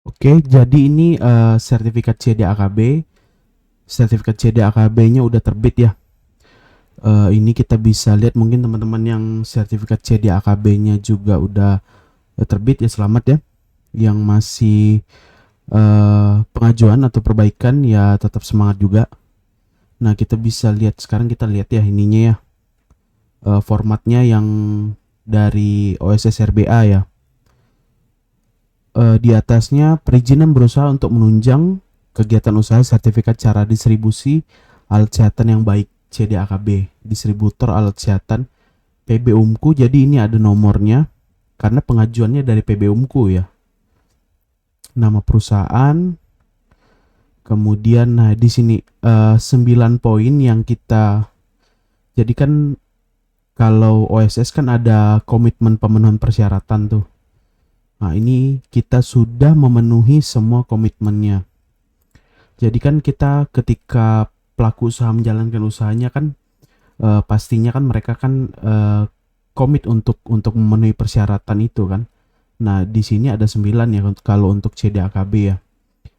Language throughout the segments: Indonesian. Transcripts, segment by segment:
Oke, jadi ini sertifikat CDAKB. Sertifikat CDAKB-nya udah terbit ya. Ini kita bisa lihat mungkin teman-teman yang sertifikat CDAKB-nya juga udah terbit ya, selamat ya. Yang masih pengajuan atau perbaikan ya tetap semangat juga. Nah, kita bisa lihat sekarang, kita lihat ya ininya ya. Formatnya yang dari OSS RBA ya. Di atasnya perizinan berusaha untuk menunjang kegiatan usaha sertifikat cara distribusi alat kesehatan yang baik CDAKB, distributor alat kesehatan PB Umku. Jadi ini ada nomornya karena pengajuannya dari PB Umku ya. Nama perusahaan, kemudian nah di sini 9 poin yang kita jadikan. Kalau OSS kan ada komitmen pemenuhan persyaratan tuh. Nah, ini kita sudah memenuhi semua komitmennya. Jadi kan kita ketika pelaku usaha menjalankan usahanya kan pastinya kan mereka kan komit untuk memenuhi persyaratan itu kan. Nah, di sini ada 9 ya kalau untuk CDAKB ya.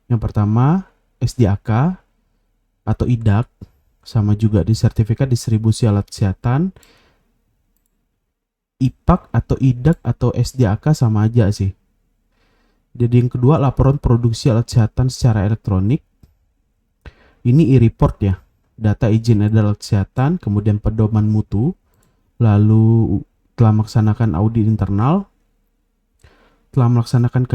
Yang pertama SDAK atau IDAK, sama juga di sertifikat distribusi alat kesehatan. IPAK atau IDAK atau SDAK sama aja sih. Jadi yang kedua laporan produksi alat kesehatan secara elektronik. Ini e-report ya. Data izin edar alat kesehatan, kemudian pedoman mutu, lalu telah melaksanakan audit internal, telah melaksanakan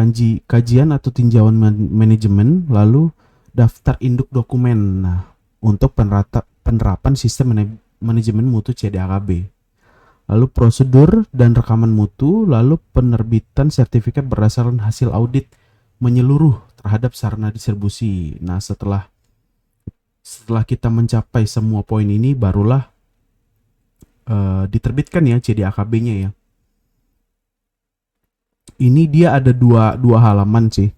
kajian atau tinjauan manajemen, lalu daftar induk dokumen. Nah, untuk penerapan sistem manajemen mutu CDAKB. Lalu prosedur dan rekaman mutu, lalu penerbitan sertifikat berdasarkan hasil audit menyeluruh terhadap sarana distribusi. Nah, setelah kita mencapai semua poin ini, barulah diterbitkan ya CDAKB-nya ya. Ini dia ada dua halaman sih.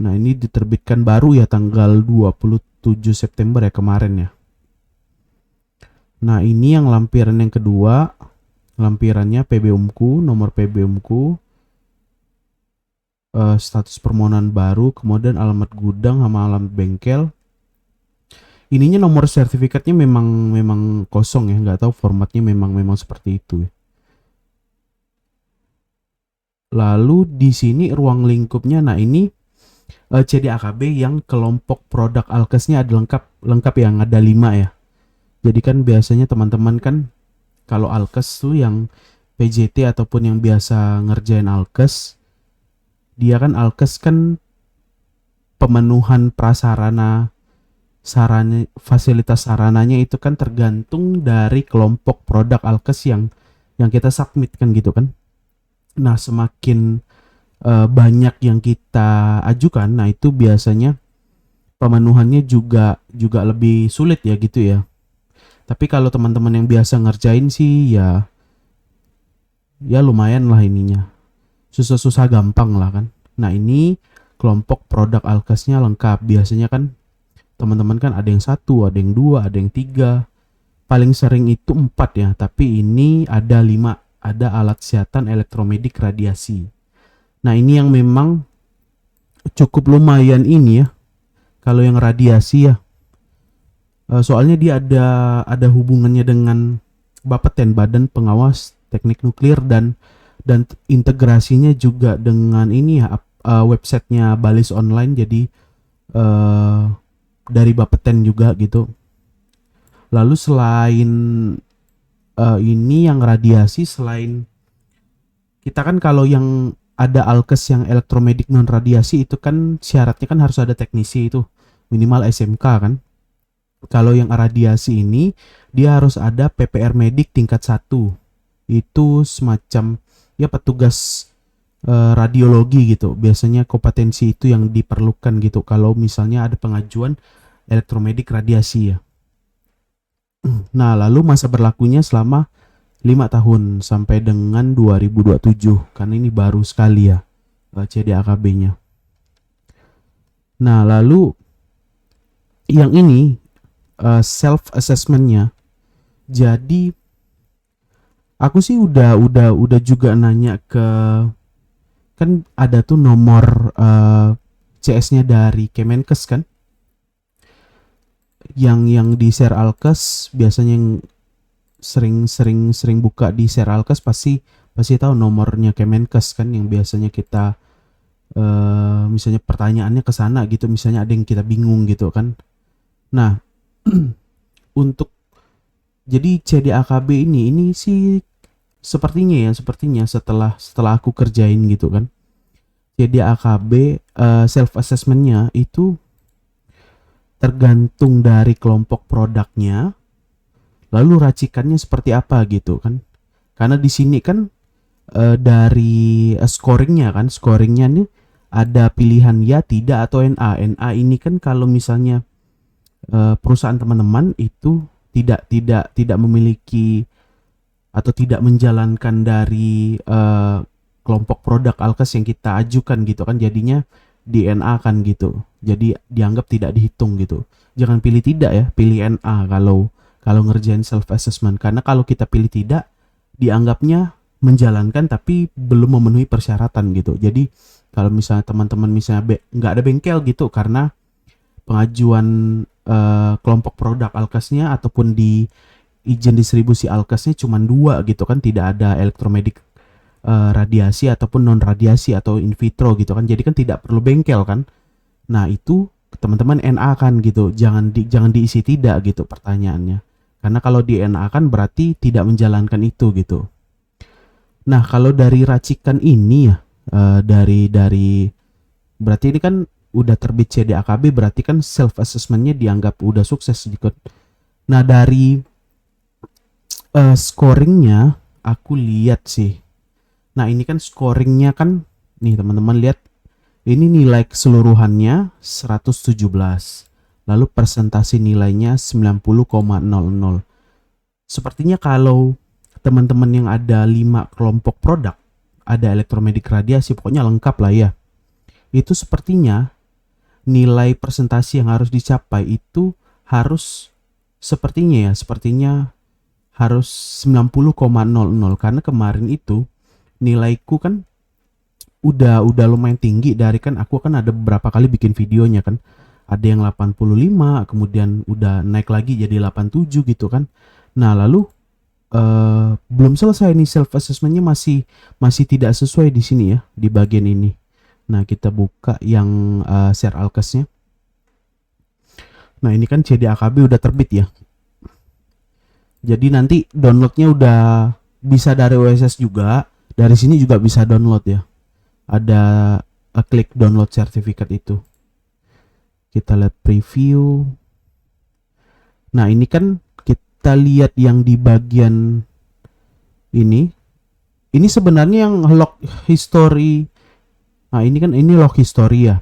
Nah, ini diterbitkan baru ya tanggal 27 September ya kemarin ya. Nah, ini yang lampiran yang kedua. Lampirannya PB Umku, nomor PB Umku, status permohonan baru, kemudian alamat gudang sama alamat bengkel. Ininya nomor sertifikatnya memang kosong ya, nggak tahu formatnya memang seperti itu ya. Lalu di sini ruang lingkupnya, nah ini CDAKB yang kelompok produk alkesnya ada lengkap yang ada 5 ya. Jadi kan biasanya teman-teman kan kalau alkes tuh yang PJT ataupun yang biasa ngerjain alkes, dia kan alkes kan pemenuhan prasarana, fasilitas sarananya itu kan tergantung dari kelompok produk alkes yang kita submit kan gitu kan. Nah, semakin banyak yang kita ajukan, nah itu biasanya pemenuhannya juga lebih sulit ya gitu ya. Tapi kalau teman-teman yang biasa ngerjain sih ya lumayan lah ininya. Susah-susah gampang lah kan. Nah, ini kelompok produk alkesnya lengkap. Biasanya kan teman-teman kan ada yang satu, ada yang dua, ada yang tiga. Paling sering itu 4 ya, tapi ini ada 5. Ada alat kesehatan elektromedik radiasi. Nah, ini yang memang cukup lumayan ini ya. Kalau yang radiasi ya, soalnya dia ada hubungannya dengan Bapeten, Badan Pengawas Teknik Nuklir, dan integrasinya juga dengan ini ya, websitenya Balis Online. Jadi dari Bapeten juga gitu. Lalu selain ini yang radiasi, selain kita kan kalau yang ada alkes yang elektromedik non radiasi itu kan syaratnya kan harus ada teknisi itu minimal SMK kan. Kalau yang radiasi ini dia harus ada PPR medik tingkat 1. Itu semacam ya petugas radiologi gitu. Biasanya kompetensi itu yang diperlukan gitu kalau misalnya ada pengajuan elektromedik radiasi ya. Nah, lalu masa berlakunya selama 5 tahun sampai dengan 2027 karena ini baru sekali ya CDAKB-nya. Nah, lalu yang ini self assessment-nya. Jadi aku sih udah juga nanya ke kan ada tuh nomor CS-nya dari Kemenkes kan, yang di share Alkes biasanya, yang sering buka di share Alkes pasti pasti tahu nomornya Kemenkes kan, yang biasanya kita misalnya pertanyaannya ke sana gitu, misalnya ada yang kita bingung gitu kan. Nah, untuk jadi CDAKB ini sih sepertinya setelah aku kerjain gitu kan, CDAKB self assessmentnya itu tergantung dari kelompok produknya, lalu racikannya seperti apa gitu kan. Karena di sini kan dari scoringnya nih ada pilihan ya, tidak, atau NA. NA ini kan kalau misalnya perusahaan teman-teman itu tidak memiliki atau tidak menjalankan dari kelompok produk Alkes yang kita ajukan gitu kan, jadinya di NA kan gitu, jadi dianggap tidak dihitung gitu. Jangan pilih tidak ya, pilih NA kalau ngerjain self assessment, karena kalau kita pilih tidak dianggapnya menjalankan tapi belum memenuhi persyaratan gitu. Jadi kalau misalnya teman-teman misalnya nggak ada bengkel gitu karena pengajuan kelompok produk Alkesnya ataupun di izin distribusi Alkesnya cuma 2 gitu kan, tidak ada elektromedik radiasi ataupun non radiasi atau in vitro gitu kan, jadi kan tidak perlu bengkel kan. Nah itu teman-teman NA kan gitu, jangan diisi tidak gitu pertanyaannya, karena kalau di NA kan berarti tidak menjalankan itu gitu. Nah kalau dari racikan ini ya, dari berarti ini kan udah terbit CDAKB, berarti kan self assessmentnya dianggap udah sukses gitu. Nah dari scoringnya aku lihat sih. Nah ini kan scoringnya kan, nih teman-teman lihat, ini nilai keseluruhannya 117. Lalu presentasi nilainya 90,00. Sepertinya kalau teman-teman yang ada 5 kelompok produk, ada elektromedik radiasi, pokoknya lengkap lah ya. Itu sepertinya nilai presentasi yang harus dicapai itu harus sepertinya harus 90,00, karena kemarin itu nilaiku kan udah lumayan tinggi, dari kan aku kan ada beberapa kali bikin videonya kan, ada yang 85, kemudian udah naik lagi jadi 87 gitu kan. Nah lalu belum selesai nih self assessmentnya, masih tidak sesuai di sini ya, di bagian ini. Nah kita buka yang share Alkesnya. Nah ini kan CDAKB udah terbit ya, jadi nanti downloadnya udah bisa dari OSS juga, dari sini juga bisa download ya, ada klik download sertifikat itu. Kita lihat preview. Nah ini kan kita lihat yang di bagian ini sebenarnya yang log history. Nah ini kan ini log history ya.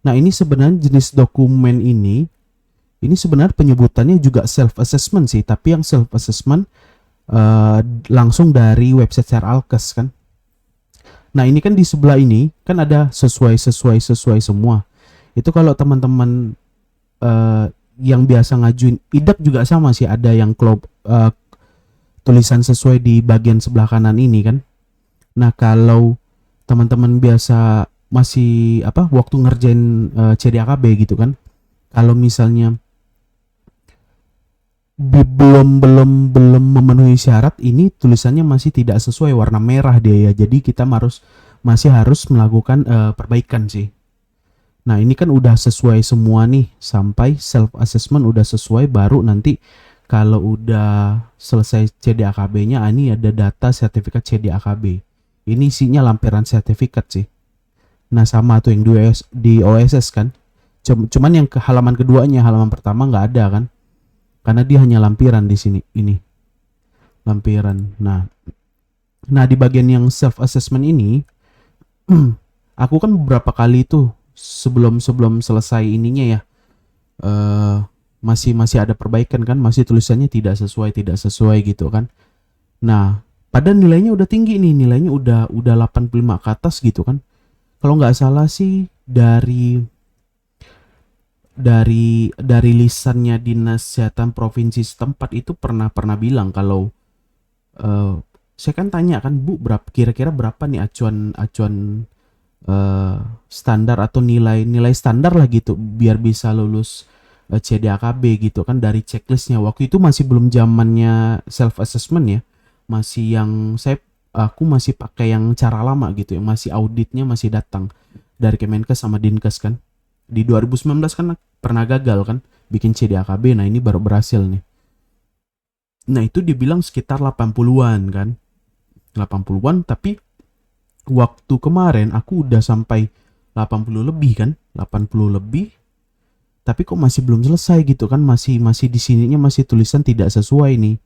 Nah ini sebenarnya jenis dokumen ini sebenarnya penyebutannya juga self assessment sih, tapi yang self assessment langsung dari website share Alkes kan. Nah ini kan di sebelah ini kan ada sesuai semua. Itu kalau teman-teman yang biasa ngajuin IDAP juga sama sih, ada yang tulisan sesuai di bagian sebelah kanan ini kan. Nah kalau teman-teman biasa masih waktu ngerjain CDAKB gitu kan, kalau misalnya belum memenuhi syarat, ini tulisannya masih tidak sesuai, warna merah dia ya, jadi kita masih harus melakukan perbaikan sih. Nah ini kan udah sesuai semua nih, sampai self assessment udah sesuai, baru nanti kalau udah selesai CDAKB-nya, ini ada data sertifikat CDAKB. Ini isinya lampiran sertifikat sih. Nah sama tuh yang di OSS kan, cuman yang ke halaman keduanya, halaman pertama nggak ada kan, karena dia hanya lampiran di sini, ini lampiran. Nah di bagian yang self assessment ini aku kan beberapa kali tuh sebelum selesai ininya ya, masih ada perbaikan kan, masih tulisannya tidak sesuai gitu kan. Nah padahal nilainya udah tinggi nih, nilainya udah 85 ke atas gitu kan. Kalau nggak salah sih dari lisannya Dinas Kesehatan Provinsi setempat itu pernah bilang kalau Saya kan tanya kan, Bu, berapa kira-kira berapa nih acuan eh, standar atau nilai standar lah gitu biar bisa lulus CDAKB gitu kan dari checklistnya. Waktu itu masih belum zamannya self assessment ya, masih yang aku masih pakai yang cara lama gitu, yang masih auditnya masih datang dari Kemenkes sama Dinkes kan. Di 2019 kan pernah gagal kan bikin CDAKB, nah ini baru berhasil nih. Nah itu dibilang sekitar 80-an kan, 80-an, tapi waktu kemarin aku udah sampai 80 lebih kan, 80 lebih, tapi kok masih belum selesai gitu kan, masih masih di sininya masih tulisan tidak sesuai nih.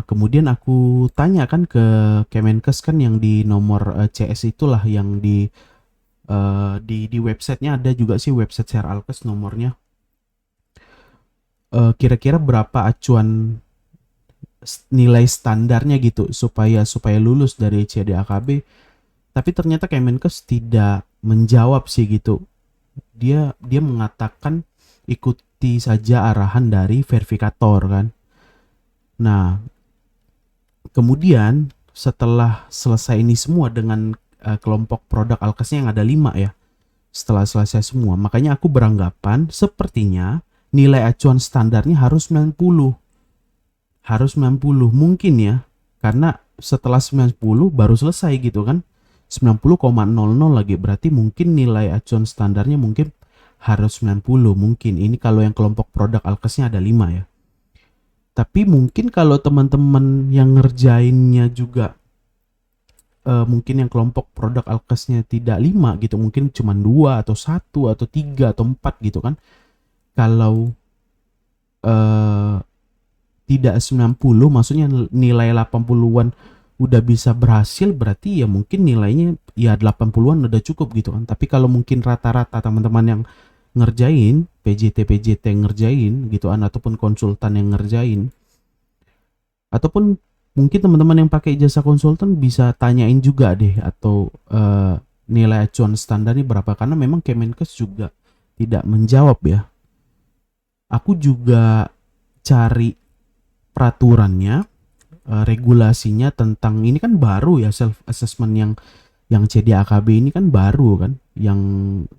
Kemudian aku tanya kan ke Kemenkes kan yang di nomor CS itulah yang di websitenya ada juga sih, website Seralkes nomornya. Kira-kira berapa acuan nilai standarnya gitu supaya supaya lulus dari CDAKB. Tapi ternyata Kemenkes tidak menjawab sih gitu. Dia mengatakan ikuti saja arahan dari verifikator kan. Nah, kemudian setelah selesai ini semua dengan kelompok produk Alkesnya yang ada 5 ya. Setelah selesai semua, makanya aku beranggapan sepertinya nilai acuan standarnya harus 90. Harus 90 mungkin ya. Karena setelah 90 baru selesai gitu kan. 90,00 lagi, berarti mungkin nilai acuan standarnya mungkin harus 90 mungkin. Ini kalau yang kelompok produk Alkesnya ada 5 ya. Tapi mungkin kalau teman-teman yang ngerjainnya juga mungkin yang kelompok produk Alkesnya tidak 5 gitu, mungkin cuma 2 atau 1 atau 3 atau 4 gitu kan. Kalau eh, tidak 90, maksudnya nilai 80-an udah bisa berhasil, berarti ya mungkin nilainya ya 80-an udah cukup gitu kan. Tapi kalau mungkin rata-rata teman-teman yang ngerjain, PJT yang ngerjain gitu kan, ataupun konsultan yang ngerjain, ataupun mungkin teman-teman yang pakai jasa konsultan bisa tanyain juga deh, atau nilai acuan standarnya berapa, karena memang Kemenkes juga tidak menjawab ya. Aku juga cari peraturannya, regulasinya tentang ini kan baru ya, self assessment yang CDAKB ini kan baru kan, yang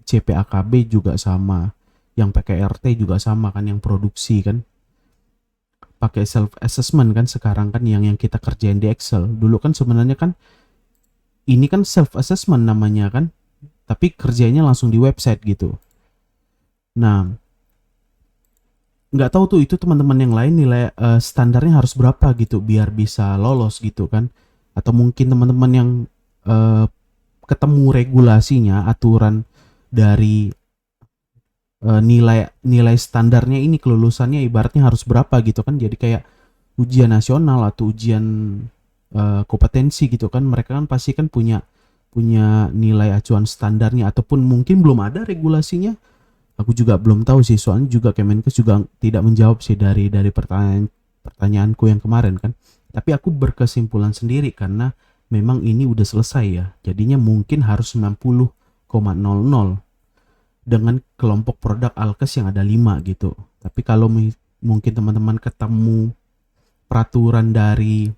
CPAKB juga sama, yang PKRT juga sama kan, yang produksi kan pakai self assessment kan sekarang kan, yang kita kerjain di Excel. Dulu kan sebenarnya kan ini kan self assessment namanya kan, tapi kerjanya langsung di website gitu. Nah, nggak tahu tuh itu teman-teman yang lain nilai standarnya harus berapa gitu biar bisa lolos gitu kan, atau mungkin teman-teman yang eh, ketemu regulasinya, aturan dari nilai nilai standarnya ini, kelulusannya ibaratnya harus berapa gitu kan, jadi kayak ujian nasional atau ujian kompetensi gitu kan, mereka kan pasti kan punya punya nilai acuan standarnya, ataupun mungkin belum ada regulasinya. Aku juga belum tahu sih, soalnya juga Kemenkes juga tidak menjawab sih dari pertanyaanku yang kemarin kan. Tapi aku berkesimpulan sendiri karena memang ini udah selesai ya. Jadinya mungkin harus 90,00 dengan kelompok produk Alkes yang ada 5 gitu. Tapi kalau mungkin teman-teman ketemu peraturan dari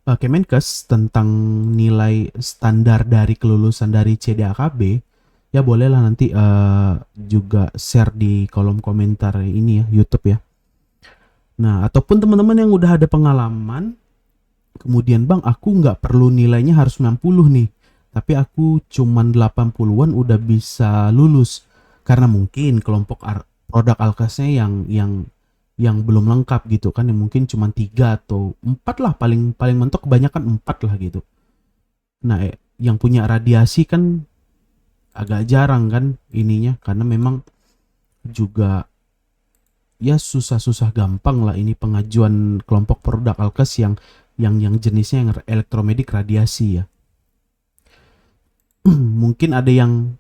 Kemenkes tentang nilai standar dari kelulusan dari CDAKB, ya bolehlah nanti juga share di kolom komentar ini ya, YouTube ya. Nah, ataupun teman-teman yang udah ada pengalaman, kemudian bang aku nggak perlu nilainya harus 90 nih, tapi aku cuman 80-an udah bisa lulus, karena mungkin kelompok produk Alkesnya yang belum lengkap gitu kan, yang mungkin cuma 3 atau 4 lah, paling paling mentok kebanyakan 4 lah gitu. Nah, yang punya radiasi kan agak jarang kan ininya, karena memang juga ya susah-susah gampang lah ini pengajuan kelompok produk Alkes yang jenisnya yang elektromedik radiasi ya. Mungkin ada yang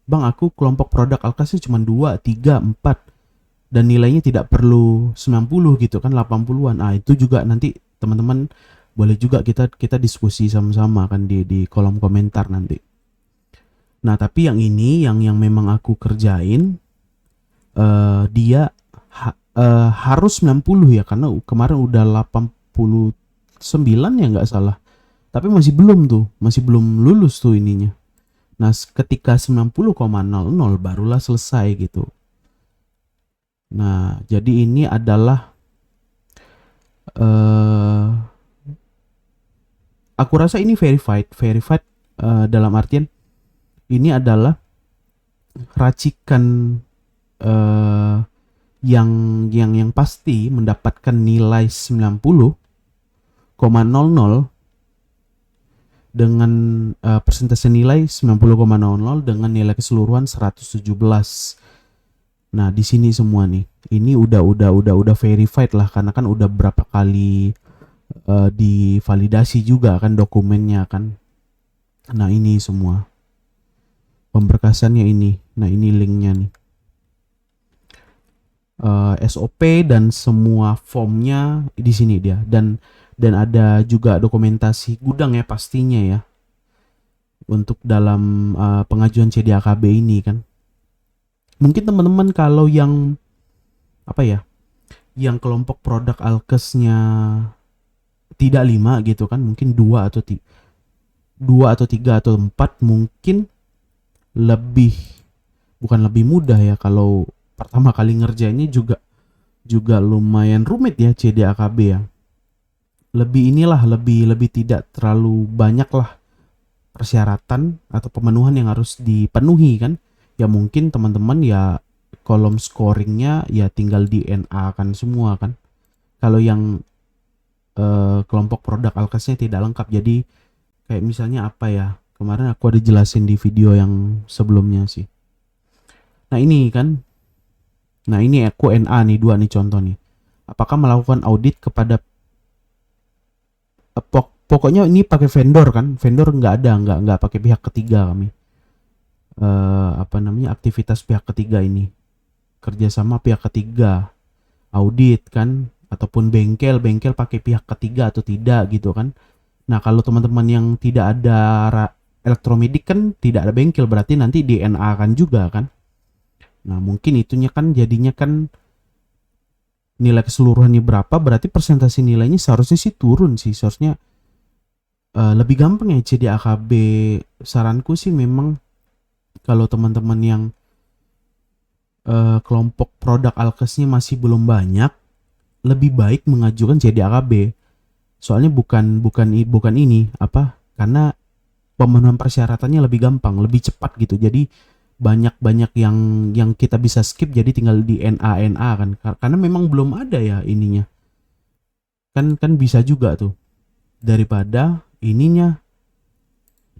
bang aku kelompok produk Alkesnya cuma 2, 3, 4 dan nilainya tidak perlu 90 gitu kan, 80-an. Itu juga nanti teman-teman boleh juga kita kita diskusi sama-sama kan di kolom komentar nanti. Nah, tapi yang ini yang memang aku kerjain, dia harus 90 ya, karena kemarin udah 80 9 ya nggak salah. Tapi masih belum tuh, masih belum lulus tuh ininya. Nah, ketika 90,00 barulah selesai gitu. Nah, jadi ini adalah eh aku rasa ini verified dalam artian ini adalah racikan eh yang pasti mendapatkan nilai 90,00 dengan persentase nilai 90,00 dengan nilai keseluruhan 117. Nah, di sini semua nih. Ini udah verified lah karena kan udah berapa kali divalidasi juga kan dokumennya kan. Nah, ini semua. Pemberkasannya ini. Nah, ini linknya nih. SOP dan semua formnya di sini dia, dan ada juga dokumentasi gudang ya pastinya ya untuk dalam pengajuan CDAKB ini kan. Mungkin teman-teman kalau yang apa ya, yang kelompok produk alkesnya tidak 5 gitu kan, mungkin 2 atau 3 atau 4 mungkin lebih, bukan lebih mudah ya, kalau pertama kali ngerjainnya juga lumayan rumit ya CDAKB ya. Lebih tidak terlalu banyak lah persyaratan atau pemenuhan yang harus dipenuhi kan. Ya mungkin teman-teman ya kolom scoringnya ya tinggal di NA kan semua kan. Kalau yang kelompok produk alkesnya tidak lengkap, jadi kayak misalnya apa ya, kemarin aku ada jelasin di video yang sebelumnya sih. Nah ini kan, nah ini aku NA nih, 2 nih contoh nih. Apakah melakukan audit kepada pokoknya ini pakai vendor kan, vendor nggak pakai pihak ketiga kami. Apa namanya, aktivitas pihak ketiga ini kerjasama pihak ketiga, audit kan, ataupun bengkel pakai pihak ketiga atau tidak gitu kan. Nah kalau teman-teman yang tidak ada elektromedik kan tidak ada bengkel, berarti nanti DNA kan juga kan. Nah mungkin itunya kan jadinya kan nilai keseluruhannya berapa, berarti persentase nilainya seharusnya sih turun sih, seharusnya lebih gampang ya CDAKB. Saranku sih memang kalau teman-teman yang kelompok produk alkesnya masih belum banyak, lebih baik mengajukan CDAKB. Soalnya bukan ini apa, karena pemenuhan persyaratannya lebih gampang, lebih cepat gitu. Jadi banyak yang kita bisa skip, jadi tinggal di NA kan, karena memang belum ada ya ininya. Kan bisa juga tuh, daripada ininya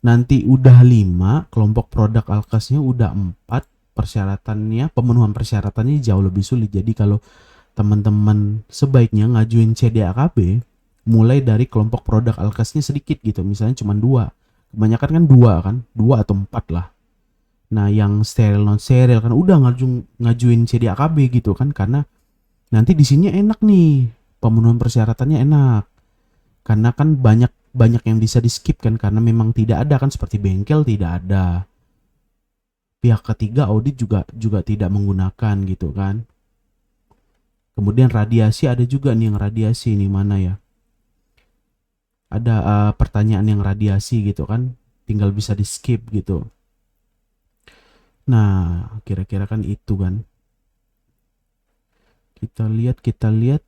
nanti udah 5 kelompok produk alkesnya, udah 4 persyaratannya, pemenuhan persyaratannya jauh lebih sulit. Jadi kalau teman-teman sebaiknya ngajuin CDAKB mulai dari kelompok produk alkesnya sedikit gitu, misalnya cuma 2, kebanyakan kan 2 atau 4 lah. Nah yang steril non steril kan udah ngajuin CDAKB gitu kan, karena nanti di sini enak nih, pemenuhan persyaratannya enak, karena kan banyak yang bisa di skip kan, karena memang tidak ada kan, seperti bengkel tidak ada, pihak ketiga audit juga tidak menggunakan gitu kan. Kemudian radiasi ada juga nih, yang radiasi ini mana ya, ada pertanyaan yang radiasi gitu kan, tinggal bisa di skip gitu. Nah kira-kira kan itu kan, kita lihat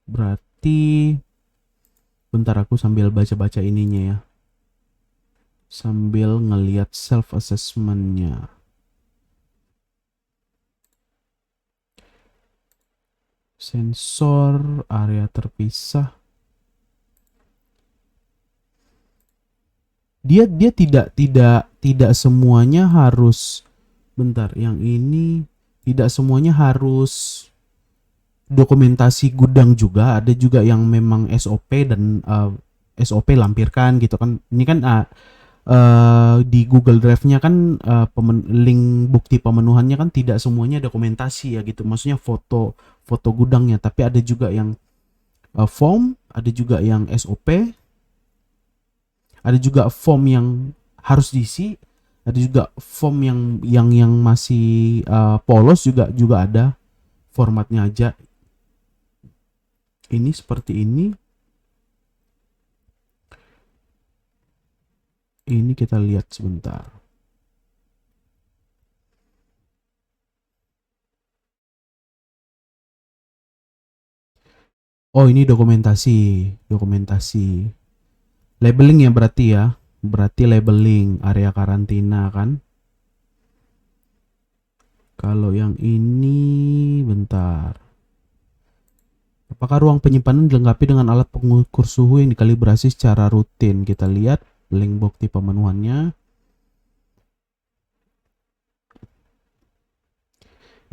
berarti bentar aku sambil baca-baca ininya ya, sambil ngelihat self assessmentnya. Sensor area terpisah, dia tidak semuanya harus, bentar, yang ini tidak semuanya harus dokumentasi gudang juga, ada juga yang memang SOP dan SOP lampirkan gitu kan. Ini kan di Google Drive-nya kan link bukti pemenuhannya kan tidak semuanya dokumentasi ya gitu, maksudnya foto gudangnya, tapi ada juga yang form, ada juga yang SOP, ada juga form yang harus diisi, ada juga form yang masih polos juga ada formatnya aja. Ini seperti ini. Ini kita lihat sebentar. Oh, ini dokumentasi. Labeling ya berarti ya. Berarti labeling area karantina kan. Kalau yang ini bentar. Apakah ruang penyimpanan dilengkapi dengan alat pengukur suhu yang dikalibrasi secara rutin? Kita lihat link bukti pemenuhannya.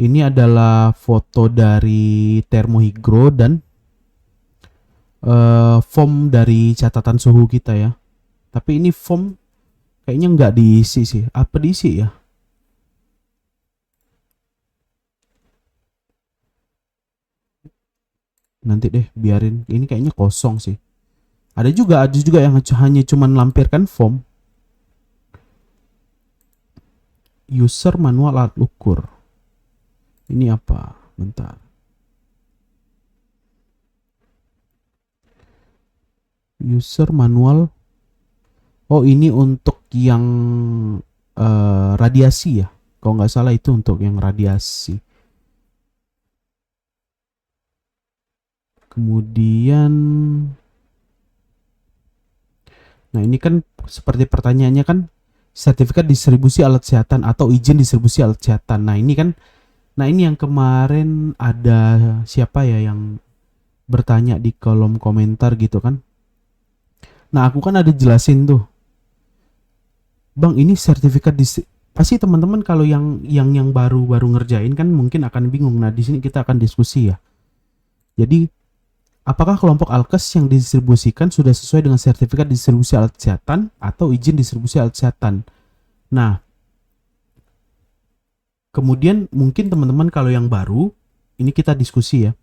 Ini adalah foto dari termohigro dan form dari catatan suhu kita ya. Tapi ini form kayaknya nggak diisi sih. Apa diisi ya? Nanti deh biarin. Ini kayaknya kosong sih. Ada juga yang hanya cuman lampirkan form. User manual alat ukur. Ini apa? Bentar. User manual. Oh, ini untuk yang radiasi ya. Kalau nggak salah itu untuk yang radiasi. Kemudian, nah ini kan seperti pertanyaannya kan sertifikat distribusi alat kesehatan atau izin distribusi alat kesehatan. Nah ini kan, nah ini yang kemarin ada siapa ya yang bertanya di kolom komentar gitu kan. Nah aku kan ada jelasin tuh, Bang ini sertifikat pasti teman-teman kalau yang baru ngerjain kan mungkin akan bingung. Nah di sini kita akan diskusi ya. Jadi apakah kelompok alkes yang didistribusikan sudah sesuai dengan sertifikat distribusi alat kesehatan atau izin distribusi alat kesehatan? Nah, kemudian mungkin teman-teman kalau yang baru, ini kita diskusi ya,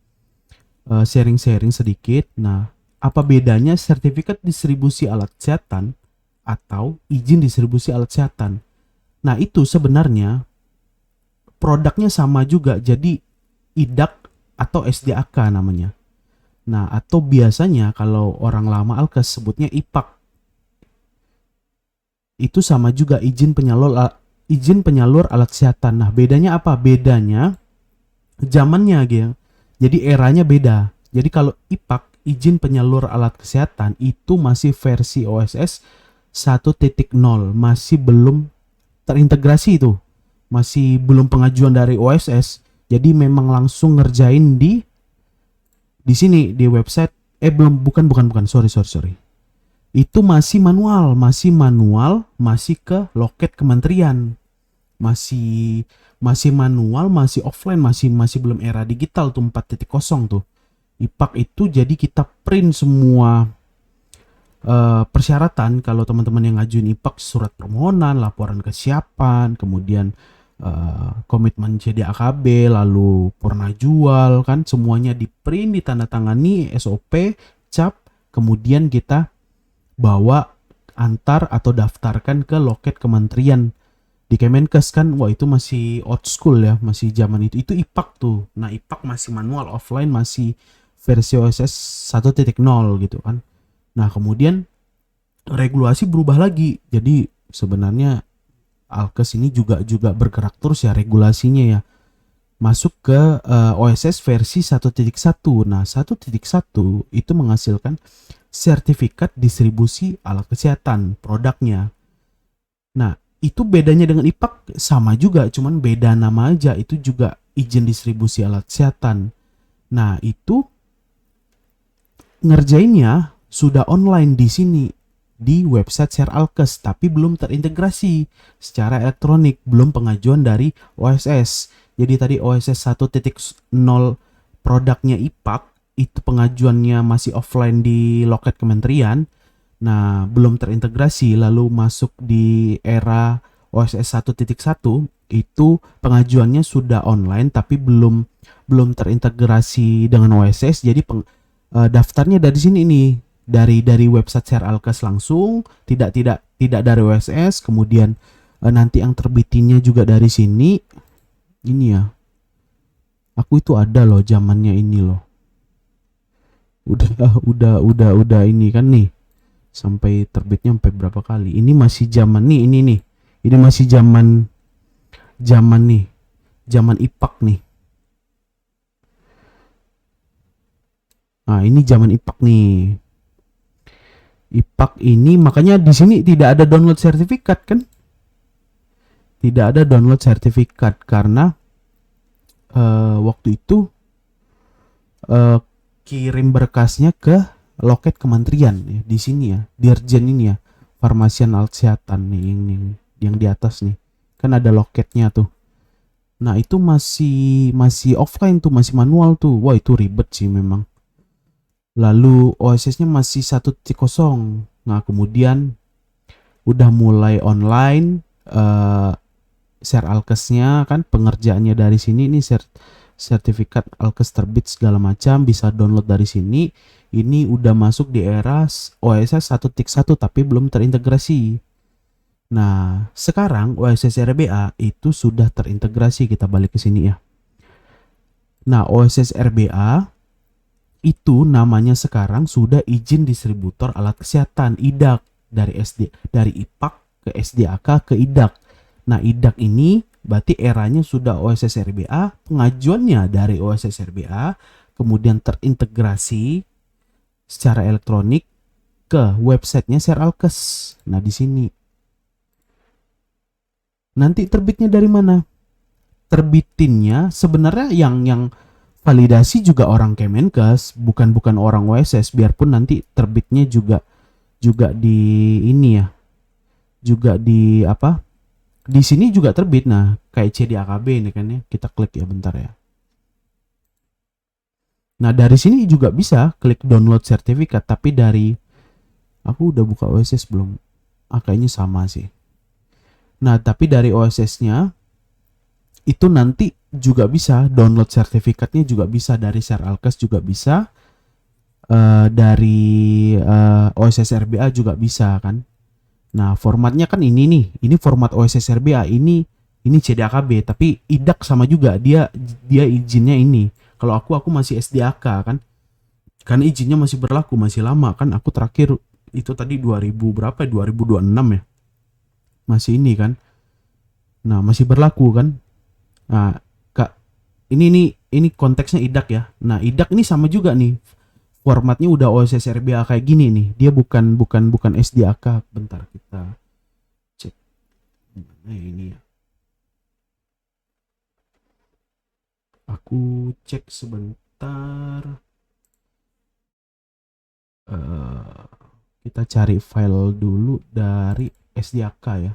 sharing-sharing sedikit. Nah, apa bedanya sertifikat distribusi alat kesehatan atau izin distribusi alat kesehatan? Nah, itu sebenarnya produknya sama juga, jadi IDAK atau SDAK namanya. Nah, atau biasanya kalau orang lama alkes sebutnya IPAK. Itu sama juga izin penyalur alat kesehatan. Nah, bedanya apa? Bedanya zamannya gitu. Jadi eranya beda. Jadi kalau IPAK, izin penyalur alat kesehatan, itu masih versi OSS 1.0, masih belum terintegrasi itu. Masih belum pengajuan dari OSS. Jadi memang langsung ngerjain di sini di website. Belum, bukan, sorry. Itu masih manual, masih ke loket kementerian. Masih manual, masih offline, masih belum era digital tuh 4.0 tuh. IPAK itu jadi kita print semua persyaratan. Kalau teman-teman yang ngajuin IPAK, surat permohonan, laporan kesiapan, kemudian komitmen CDAKB, lalu purna jual kan, semuanya di print, ditandatangani, SOP, cap, kemudian kita bawa antar atau daftarkan ke loket kementerian di Kemenkes kan. Wah itu masih old school ya, masih zaman itu IPAK tuh. Nah IPAK masih manual, offline, masih versi OSS 1.0 gitu kan. Nah kemudian regulasi berubah lagi, jadi sebenarnya Alkes ini juga bergerak terus ya regulasinya ya, masuk ke OSS versi 1.1. Nah 1.1 itu menghasilkan sertifikat distribusi alat kesehatan produknya. Nah itu bedanya dengan IPAK sama juga, cuman beda nama aja. Itu juga izin distribusi alat kesehatan. Nah itu ngerjainnya sudah online di sini di website Share Alkes, tapi belum terintegrasi secara elektronik, belum pengajuan dari OSS. Jadi tadi OSS 1.0 produknya IPAK itu pengajuannya masih offline di loket kementerian. Nah, belum terintegrasi, lalu masuk di era OSS 1.1 itu pengajuannya sudah online tapi belum terintegrasi dengan OSS. Jadi daftarnya dari sini nih, dari website Share Alkes langsung, tidak dari OSS. Kemudian nanti yang terbitinnya juga dari sini. Ini ya, aku itu ada loh zamannya ini loh. Udah ini kan nih. Sampai terbitnya sampai berapa kali. Ini masih zaman nih, ini nih. Ini masih zaman zaman nih. Zaman IPAK nih. Nah, ini zaman IPAK nih. IPAK ini makanya di sini tidak ada download sertifikat kan? Tidak ada download sertifikat karena waktu itu eh, kirim berkasnya ke loket kementerian ya, di sini ya, Dirjen ini ya, Farmasian Alat Kesehatan nih yang di atas nih. Kan ada loketnya tuh. Nah, itu masih masih offline tuh, masih manual tuh. Wah, itu ribet sih memang. Lalu OSS-nya masih 1.0. Nah, kemudian udah mulai online share alkesnya kan, pengerjaannya dari sini nih, sertifikat alkes terbit segala macam bisa download dari sini. Ini udah masuk di era OSS 1.1 tapi belum terintegrasi. Nah, sekarang OSS RBA itu sudah terintegrasi. Kita balik ke sini ya. Nah, OSS RBA itu namanya sekarang sudah izin distributor alat kesehatan IDAK, dari IPAK ke SDAK ke IDAK. Nah, IDAK ini berarti eranya sudah OSS RBA, pengajuannya dari OSS RBA, kemudian terintegrasi secara elektronik ke websitenya Seralkes. Nah, di sini nanti terbitnya dari mana? Terbitinnya sebenarnya yang validasi juga orang Kemenkes, bukan orang OSS, biarpun nanti terbitnya juga juga di ini ya, juga di apa, di sini juga terbit. Nah, kayak CDAKB ini kan ya, kita klik ya bentar ya. Nah, dari sini juga bisa klik download sertifikat, tapi dari aku udah buka OSS belum? Kayaknya sama sih. Nah, tapi dari OSS-nya itu nanti juga bisa download sertifikatnya, juga bisa dari Seralkes, juga bisa dari OSS RBA juga bisa kan. Nah, formatnya kan ini format OSS RBA, ini CDAKB, tapi IDAK sama juga, dia dia izinnya ini. Kalau aku masih SDAK kan, karena izinnya masih berlaku, masih lama kan. Aku terakhir itu tadi 2000 berapa, 2026 ya, masih ini kan. Nah, masih berlaku kan. Nah, kak, ini konteksnya IDAK ya. Nah, IDAK ini sama juga nih, formatnya udah OSS RBA kayak gini nih. Dia bukan SDAK. Bentar kita cek. Nah, ini ya. Aku cek sebentar. Eh, kita cari file dulu dari SDAK ya.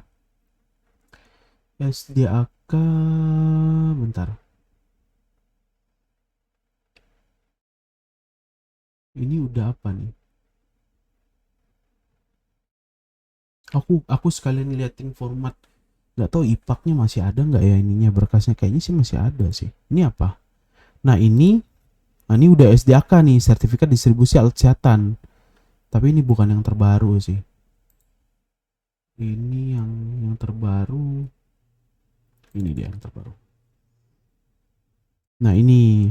SDAK bentar. Ini udah apa nih? Aku sekalian liatin format. Nggak tahu IPAK-nya masih ada nggak ya ininya, berkasnya kayaknya sih masih ada sih. Ini apa? Nah, ini udah SDAK nih, sertifikat distribusi alat kesehatan. Tapi ini bukan yang terbaru sih. Ini yang terbaru. Ini dia yang terbaru. Nah, ini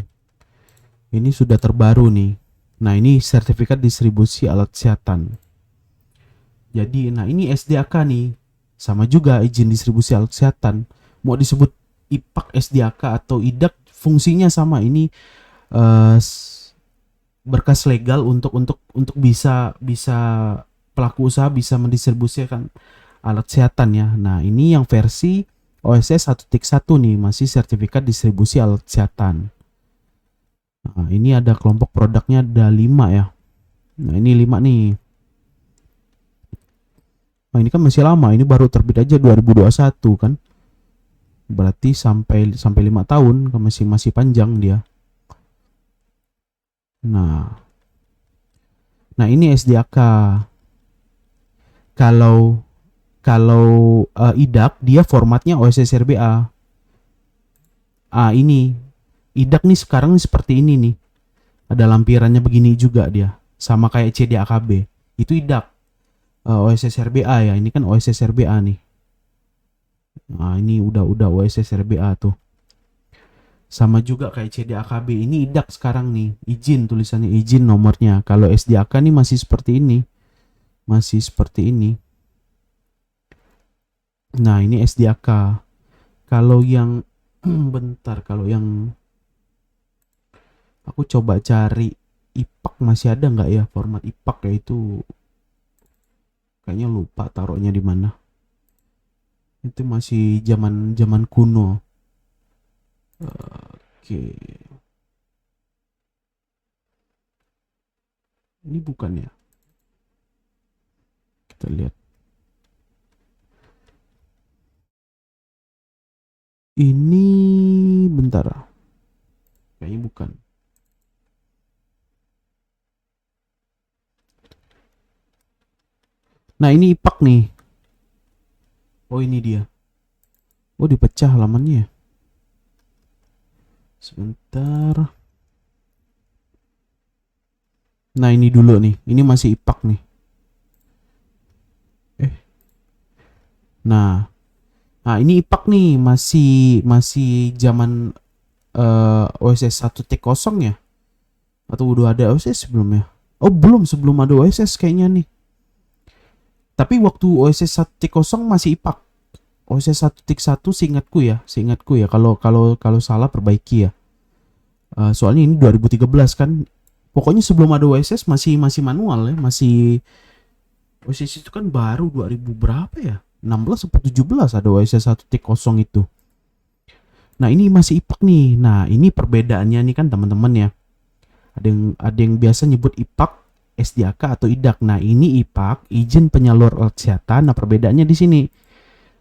sudah terbaru nih. Nah, ini sertifikat distribusi alat kesehatan. Jadi, nah ini SDAK nih. Sama juga izin distribusi alat kesehatan. Mau disebut IPAK, SDAK atau IDAK, fungsinya sama. Ini eh, berkas legal untuk bisa bisa pelaku usaha bisa mendistribusikan alat kesehatan ya. Nah, ini yang versi OSS 1.1 nih, masih sertifikat distribusi alat kesehatan. Nah, ini ada kelompok produknya, ada 5 ya. Nah, ini 5 nih. Nah, ini kan masih lama, ini baru terbit aja 2021 kan. Berarti sampai 5 tahun, masih panjang dia. Nah, ini SDAK. Kalau kalau IDAK dia formatnya OSS RBA. Ini IDAK nih sekarang nih seperti ini nih. Ada lampirannya begini juga dia. Sama kayak CDAKB. Itu IDAK. OSS RBA ya. Ini kan OSS RBA nih. Nah, ini udah OSS RBA tuh. Sama juga kayak CDAKB ini IDAK sekarang nih, izin tulisannya izin nomornya. Kalau SDAK nih masih seperti ini, masih seperti ini. Nah ini SDAK. Kalau yang bentar, kalau yang aku coba cari IPAK masih ada nggak ya format IPAK ya itu kayaknya lupa taruhnya di mana. Itu masih zaman zaman kuno. Oke, ini bukan ya? Kita lihat. Ini bentar, kayaknya bukan. Nah ini IPAK nih. Oh ini dia. Oh dipecah halamannya. Sebentar. Nah ini dulu nih. Ini masih IPAK nih. Eh. Nah, nah ini IPAK nih masih masih zaman OSS 1.0 ya? Atau udah ada OSS sebelumnya? Oh belum, sebelum ada OSS kayaknya nih. Tapi waktu OSS 1.0 masih IPAK. OSS 1.1 seingatku ya. Kalau kalau kalau salah perbaiki ya. Soalnya ini 2013 kan. Pokoknya sebelum ada OSS masih masih manual ya, masih OSS itu kan baru 2000 berapa ya? 16 atau 17 ada OSS 1.0 itu. Nah, ini masih IPAK nih. Nah, ini perbedaannya nih kan teman-teman ya. Ada yang biasa nyebut IPAK, SDAK atau IDAK. Nah, ini IPAK, izin penyalur alat kesehatan. Nah, perbedaannya di sini.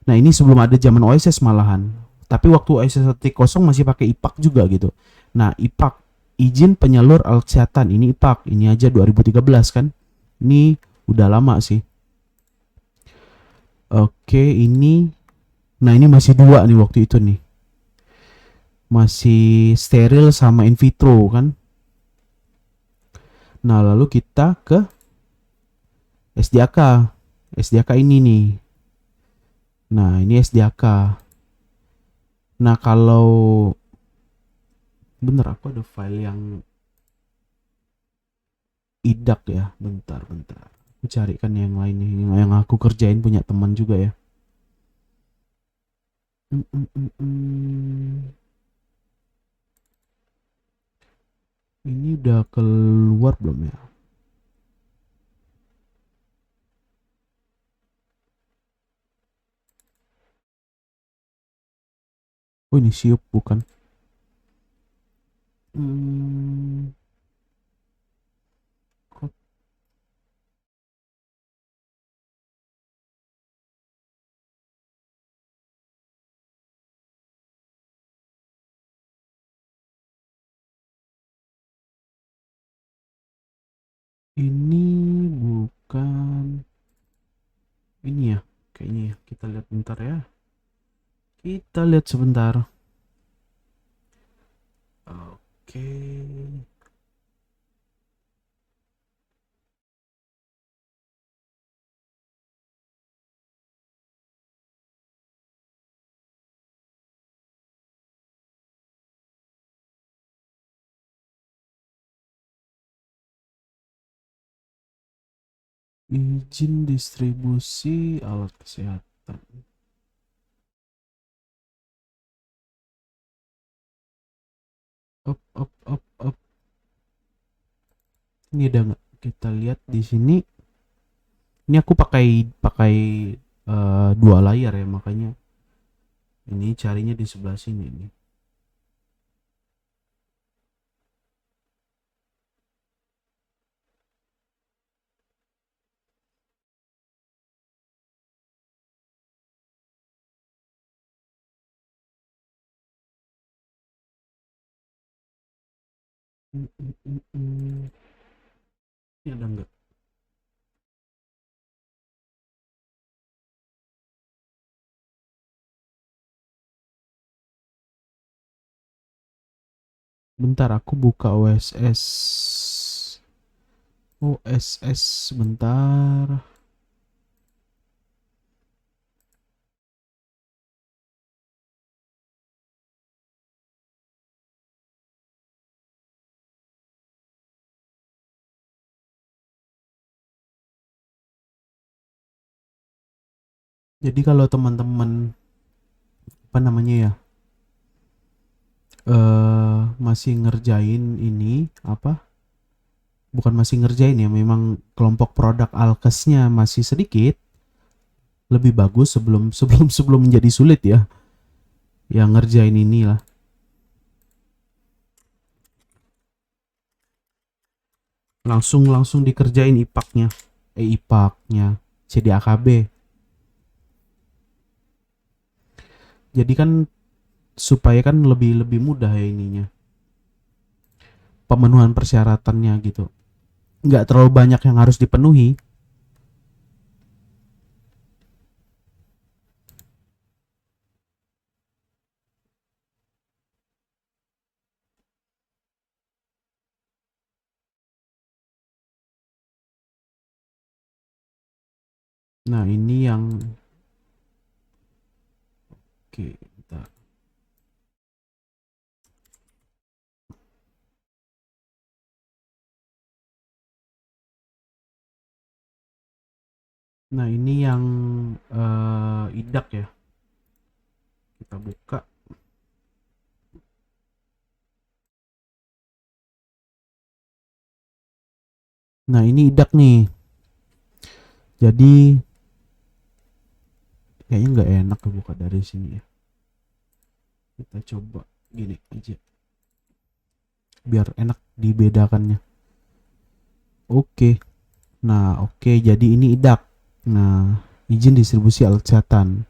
Nah, ini sebelum ada zaman OSS malahan. Tapi waktu OSS 1.0 masih pakai IPAK juga gitu. Nah, IPAK, izin penyalur alat kesehatan. Ini IPAK, ini aja 2013 kan. Ini udah lama sih. Oke, ini. Nah, ini masih dua nih waktu itu nih. Masih steril sama in vitro kan. Nah, lalu kita ke SDAK. SDAK ini nih. Nah, ini SDAK. Nah, kalau bener aku ada file yang IDAK ya. Bentar. Aku carikan yang lainnya. Yang aku kerjain punya teman juga ya. Mm, mm, mm, mm. Ini udah keluar belum ya? Oh ini siup bukan. Hmm, ini bukan. Ini ya. Kayaknya ya. Kita lihat bentar ya. Kita lihat sebentar. Oke. Izin distribusi alat kesehatan. Up. Ini ada nggak? Kita lihat di sini. Ini aku pakai pakai dua layar ya, makanya ini carinya di sebelah sini nih. Ini ada nggak? Bentar aku buka OSS. OSS bentar. Jadi kalau teman-teman apa namanya ya, masih ngerjain ini apa? Bukan masih ngerjain ya, memang kelompok produk alkesnya masih sedikit, lebih bagus sebelum sebelum menjadi sulit ya, yang ngerjain inilah. Langsung dikerjain IPAK-nya. IPAK-nya CDAKB. Jadi kan supaya kan lebih lebih mudah ya ininya. Pemenuhan persyaratannya gitu. Nggak terlalu banyak yang harus dipenuhi. Nah, ini yang oke, bentar. Nah, ini yang IDAK ya. Kita buka. Nah, ini IDAK nih. Jadi kayaknya nggak enak buka dari sini ya. Kita coba gini aja. Biar enak dibedakannya. Oke. Nah, oke, jadi ini IDAK. Nah, izin distribusi alat kesehatan.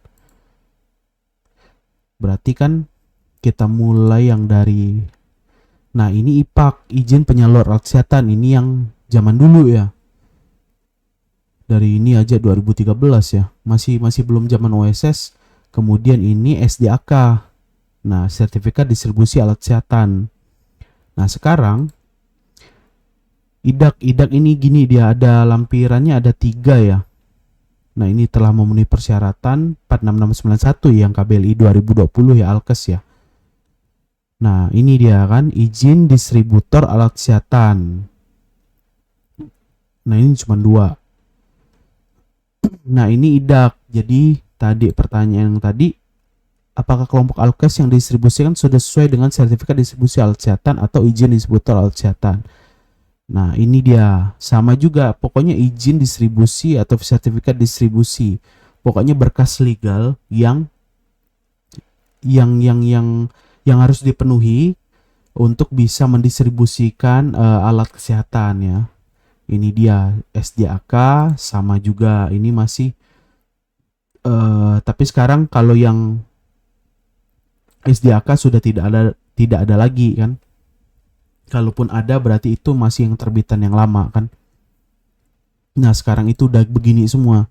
Berarti kan kita mulai yang dari, nah ini IPAK, izin penyalur alat kesehatan. Ini yang zaman dulu ya. Dari ini aja 2013 ya. Masih belum zaman OSS. Kemudian ini SDAK. Nah, sertifikat distribusi alat kesehatan. Nah, sekarang IDAK ini gini, dia ada lampirannya ada 3 ya. Nah, ini telah memenuhi persyaratan 46691 yang KBLI 2020 ya, Alkes ya. Nah, ini dia kan izin distributor alat kesehatan. Nah, ini cuma 2. Nah, ini IDAK. Jadi, tadi pertanyaan yang tadi, apakah kelompok Alkes yang didistribusikan sudah sesuai dengan sertifikat distribusi alat kesehatan atau izin distributor alat kesehatan? Nah, ini dia. Sama juga, pokoknya izin distribusi atau sertifikat distribusi. Pokoknya berkas legal yang harus dipenuhi untuk bisa mendistribusikan alat kesehatan ya. Ini dia SDAK, sama juga ini masih tapi sekarang kalau yang SDAK sudah tidak ada lagi kan. Kalaupun ada berarti itu masih yang terbitan yang lama kan. Nah, sekarang itu udah begini semua.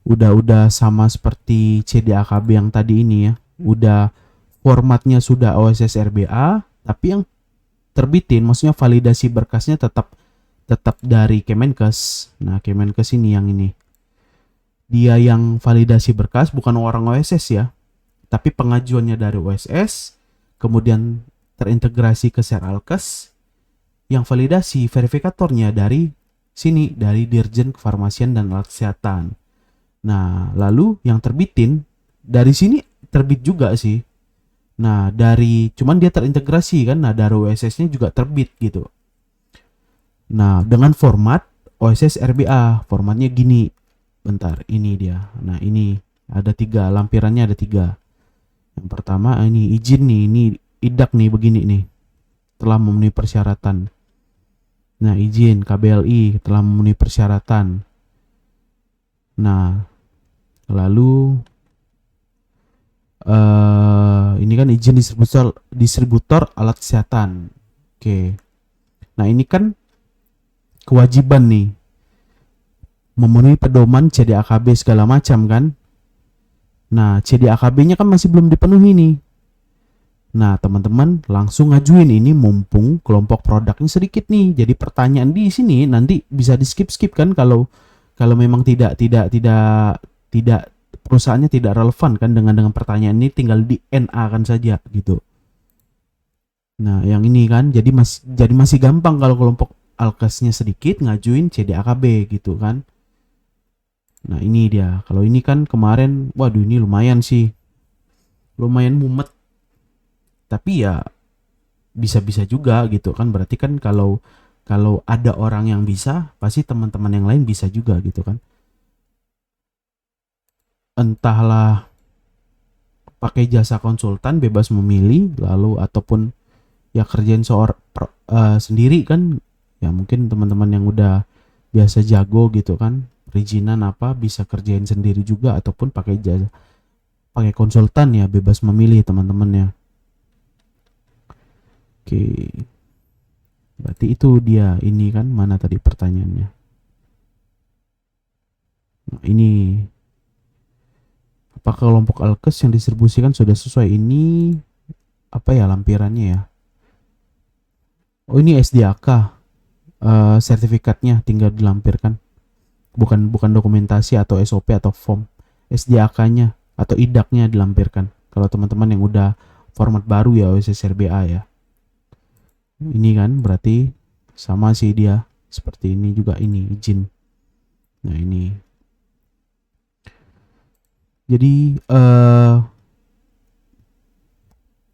Udah sama seperti CDAKB yang tadi ini ya. Udah formatnya sudah OSS RBA, tapi yang terbitin maksudnya validasi berkasnya tetap tetap dari Kemenkes. Nah, Kemenkes ini yang ini. Dia yang validasi berkas bukan orang OSS ya, tapi pengajuannya dari OSS, kemudian terintegrasi ke Seralkes, yang validasi verifikatornya dari sini, dari Dirjen Kefarmasian dan Alat Kesehatan. Nah, lalu yang terbitin dari sini terbit juga sih. Nah, cuman dia terintegrasi kan. Nah, dari OSS-nya juga terbit gitu. Nah, dengan format OSS RBA, formatnya gini. Bentar, ini dia. Nah, ini ada 3, lampirannya ada 3. Yang pertama ini izin nih, ini IDAK nih begini nih. Telah memenuhi persyaratan. Nah, izin KBLI telah memenuhi persyaratan. Nah, lalu ini kan izin distributor alat kesehatan. Oke. Nah, ini kan kewajiban nih memenuhi pedoman CDAKB segala macam kan. Nah, CDAKB-nya kan masih belum dipenuhi nih. Nah, teman-teman langsung ngajuin ini mumpung kelompok produknya sedikit nih. Jadi pertanyaan di sini nanti bisa di skip kan kalau memang tidak perusahaannya tidak relevan kan dengan pertanyaan ini, tinggal di NA kan saja gitu. Nah, yang ini kan jadi masih gampang kalau kelompok alkesnya sedikit ngajuin CDAKB gitu kan. Nah ini dia, kalau ini kan kemarin, waduh ini lumayan sih, lumayan mumet, tapi ya bisa-bisa juga gitu kan, berarti kan kalau kalau ada orang yang bisa, pasti teman-teman yang lain bisa juga gitu kan. Entahlah pakai jasa konsultan bebas memilih, lalu ataupun ya kerjain sendiri kan, ya mungkin teman-teman yang udah biasa jago gitu kan, perizinan apa bisa kerjain sendiri juga, ataupun pakai jasa, pakai konsultan, ya bebas memilih teman-temannya. Oke, berarti itu dia, ini kan mana tadi pertanyaannya. Nah, ini apakah kelompok alkes yang distribusikan sudah sesuai, ini apa ya lampirannya ya. Oh ini SDAK, sertifikatnya tinggal dilampirkan, bukan bukan dokumentasi atau SOP atau form. SDAK-nya atau IDAK-nya dilampirkan kalau teman-teman yang udah format baru ya, OSSRBA ya. Ini kan berarti sama sih dia, seperti ini juga, ini izin. Nah ini jadi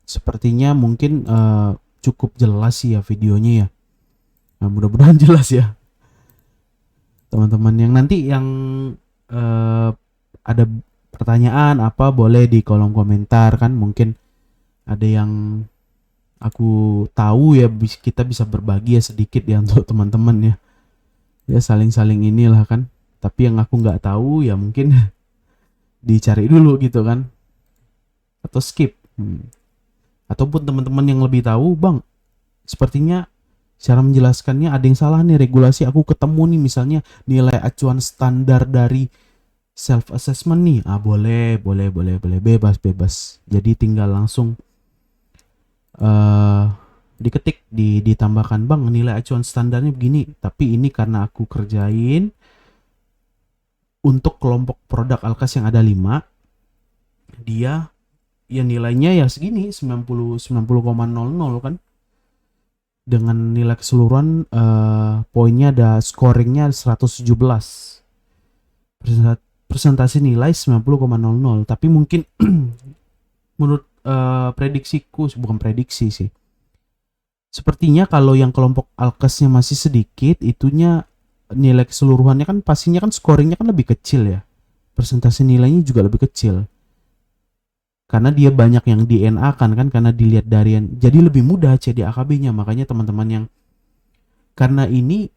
sepertinya mungkin cukup jelas sih ya videonya ya. Nah mudah-mudahan jelas ya teman-teman, yang nanti yang ada pertanyaan apa boleh di kolom komentar kan, mungkin ada yang aku tahu ya, kita bisa berbagi ya sedikit ya untuk teman-teman ya, ya saling-saling inilah kan. Tapi yang aku nggak tahu ya mungkin dicari dulu gitu kan, atau skip. Ataupun teman-teman yang lebih tahu, bang sepertinya cara menjelaskannya ada yang salah nih, regulasi aku ketemu nih misalnya nilai acuan standar dari self assessment nih, boleh, bebas. Jadi tinggal langsung uh, diketik, ditambahkan, bang nilai acuan standarnya begini, tapi ini karena aku kerjain untuk kelompok produk Alkas yang ada 5, dia ya nilainya ya segini, 90,00 kan, dengan nilai keseluruhan poinnya ada, scoringnya 117, presentasi nilai 90,00. Tapi mungkin menurut prediksiku, bukan prediksi sih, sepertinya kalau yang kelompok alkesnya masih sedikit, itunya nilai keseluruhannya kan pastinya kan scoringnya kan lebih kecil ya, presentasi nilainya juga lebih kecil, karena dia banyak yang di NA kan, karena dilihat dari, jadi lebih mudah CDAKB-nya. Makanya teman-teman yang, karena ini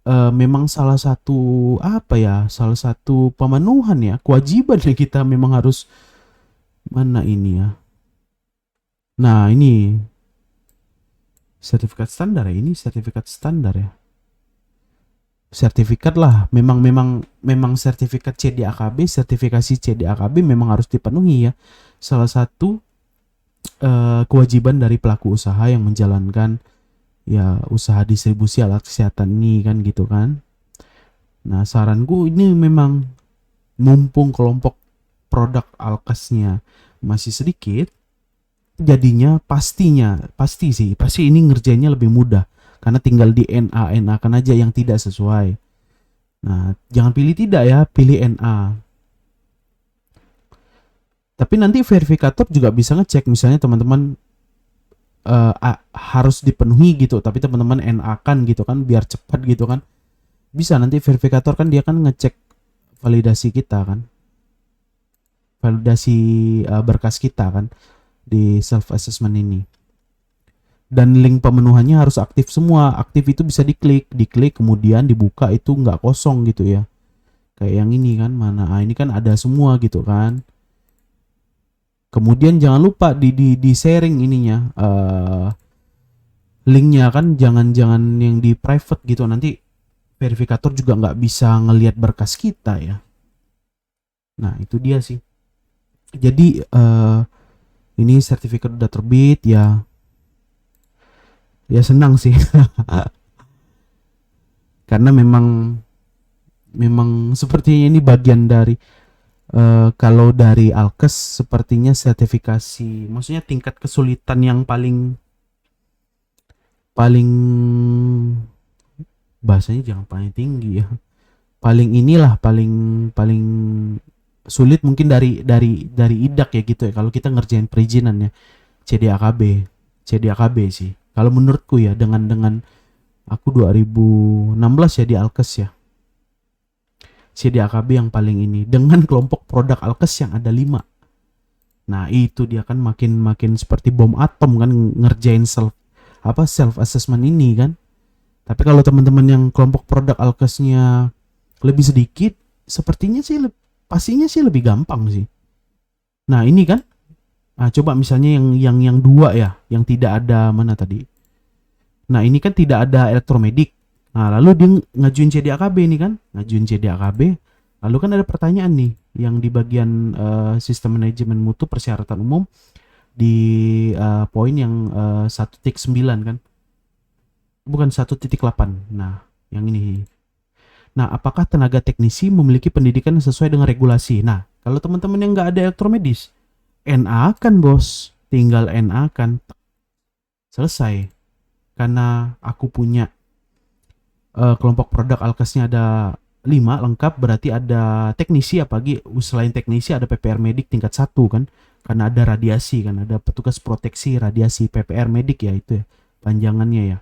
memang salah satu apa ya, salah satu pemenuhan ya, kewajiban ya, kita memang harus, mana ini ya, nah ini sertifikat standar ya, ini sertifikat standar ya, sertifikat lah, memang sertifikat CDAKB, sertifikasi CDAKB memang harus dipenuhi ya, salah satu kewajiban dari pelaku usaha yang menjalankan ya usaha distribusi alat kesehatan ini kan gitu kan. Nah saranku ini memang, mumpung kelompok produk alkesnya masih sedikit, jadinya pasti ini ngerjainnya lebih mudah, karena tinggal di NA kan aja yang tidak sesuai. Nah jangan pilih tidak ya, pilih NA. Tapi nanti verifikator juga bisa ngecek, misalnya teman-teman harus dipenuhi gitu, tapi teman-teman NA kan gitu kan, biar cepat gitu kan, bisa nanti verifikator kan dia kan ngecek validasi kita kan, validasi berkas kita kan di self assessment ini. Dan link pemenuhannya harus aktif semua, aktif itu bisa diklik kemudian dibuka, itu nggak kosong gitu ya, kayak yang ini kan, mana ini kan ada semua gitu kan. Kemudian jangan lupa di sharing ininya, linknya kan, jangan yang di private gitu, nanti verifikator juga nggak bisa ngelihat berkas kita ya. Nah itu dia sih. Jadi ini sertifikat udah terbit ya, ya senang sih karena memang sepertinya ini bagian dari kalau dari Alkes sepertinya sertifikasi, maksudnya tingkat kesulitan yang paling paling bahasanya jangan paling tinggi ya, paling inilah paling paling sulit mungkin dari IDAK ya gitu ya kalau kita ngerjain perizinan ya. CDAKB CDAKB sih kalau menurutku ya, dengan aku 2016 ya di Alkes ya, CDAKB yang paling ini dengan kelompok produk Alkes yang ada 5. Nah itu dia kan makin makin seperti bom atom kan ngerjain self assessment ini kan. Tapi kalau teman-teman yang kelompok produk Alkesnya lebih sedikit, sepertinya sih pastinya sih lebih gampang sih. Nah ini kan, nah coba misalnya yang 2 ya, yang tidak ada mana tadi. Nah ini kan tidak ada elektromedik. Nah lalu dia ngajuin CDAKB ini kan, ngajuin CDAKB. Lalu kan ada pertanyaan nih yang di bagian sistem manajemen mutu persyaratan umum di poin yang 1.9 kan, bukan 1.8. Nah yang ini. Nah apakah tenaga teknisi memiliki pendidikan yang sesuai dengan regulasi? Nah kalau teman-teman yang nggak ada elektromedis, NA kan bos, tinggal NA kan, selesai. Karena aku punya kelompok produk Alkesnya ada 5 lengkap, berarti ada teknisi, apalagi selain teknisi ada PPR medik tingkat 1 kan, karena ada radiasi kan, ada petugas proteksi radiasi PPR medik ya itu ya panjangannya ya.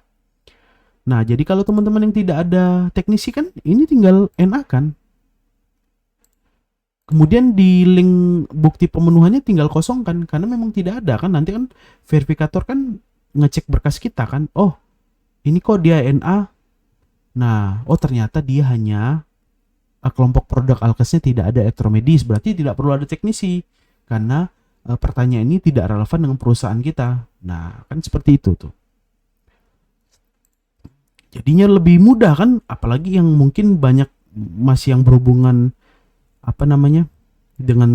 Nah jadi kalau teman-teman yang tidak ada teknisi kan ini tinggal NA kan, kemudian di link bukti pemenuhannya tinggal kosongkan karena memang tidak ada kan, nanti kan verifikator kan ngecek berkas kita kan, oh ini kok dia NA. Nah oh ternyata dia hanya kelompok produk Alkesnya tidak ada elektromedis, berarti tidak perlu ada teknisi karena pertanyaan ini tidak relevan dengan perusahaan kita. Nah kan seperti itu tuh, jadinya lebih mudah kan, apalagi yang mungkin banyak masih yang berhubungan apa namanya dengan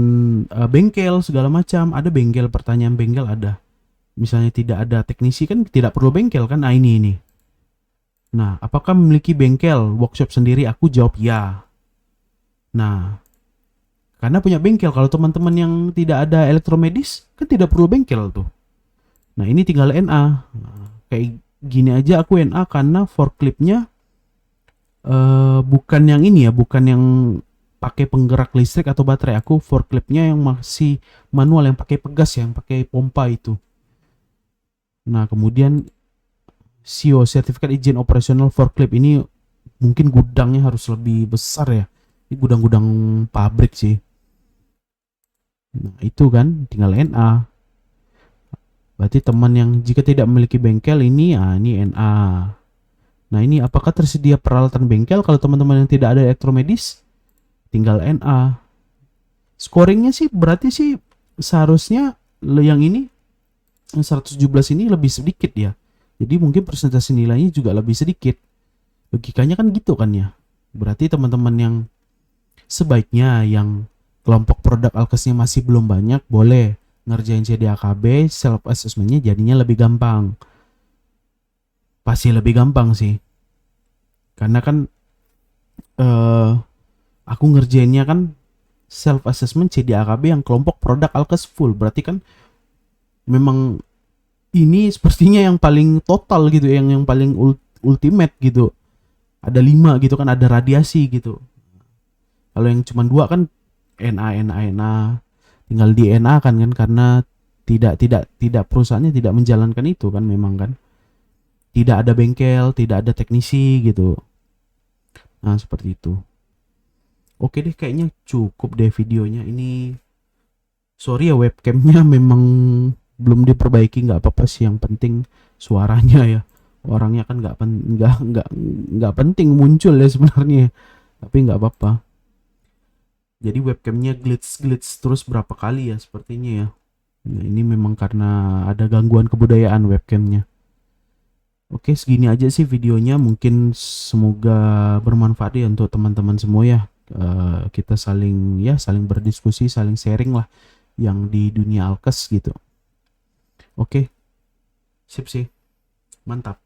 bengkel segala macam. Ada bengkel, pertanyaan bengkel ada, misalnya tidak ada teknisi kan tidak perlu bengkel kan. Nah ini nah apakah memiliki bengkel workshop sendiri? Aku jawab ya. Nah karena punya bengkel, kalau teman-teman yang tidak ada elektromedis kan tidak perlu bengkel tuh. Nah ini tinggal NA. Nah, kayak gini aja aku NA karena forkliftnya bukan yang ini ya, bukan yang pakai penggerak listrik atau baterai. Aku forkliftnya yang masih manual, yang pakai pegas, yang pakai pompa itu. Nah kemudian SIO, sertifikat izin operasional forklift, ini mungkin gudangnya harus lebih besar ya, ini gudang-gudang pabrik sih. Nah itu kan tinggal NA. Berarti teman yang jika tidak memiliki bengkel ini ini NA. Nah ini apakah tersedia peralatan bengkel? Kalau teman-teman yang tidak ada elektromedis tinggal NA. Scoringnya sih berarti sih seharusnya yang ini 117 ini lebih sedikit ya. Jadi mungkin persentase nilainya juga lebih sedikit. Logikanya kan gitu kan ya. Berarti teman-teman yang sebaiknya yang kelompok produk Alkesnya masih belum banyak, boleh ngerjain CDAKB, self assessmentnya jadinya lebih gampang. Pasti lebih gampang sih. Karena kan aku ngerjainnya kan self assessment CDAKB yang kelompok produk Alkes full. Berarti kan memang ini sepertinya yang paling total gitu, yang paling ultimate gitu. Ada 5 gitu kan, ada radiasi gitu. Kalau yang cuma 2 kan NA tinggal di NA kan karena tidak perusahaannya tidak menjalankan itu kan, memang kan tidak ada bengkel, tidak ada teknisi gitu. Nah seperti itu. Oke deh, kayaknya cukup deh videonya ini. Sorry ya webcamnya memang belum diperbaiki, nggak apa-apa sih, yang penting suaranya ya. Orangnya kan nggak penting muncul ya sebenarnya, tapi nggak apa-apa. Jadi webcamnya glitch terus berapa kali ya sepertinya ya. Nah, ini memang karena ada gangguan kebudayaan webcamnya. Oke, segini aja sih videonya. Mungkin semoga bermanfaat ya untuk teman-teman semua ya. Kita saling berdiskusi, saling sharing lah yang di dunia Alkes gitu. Oke, sip sih, mantap.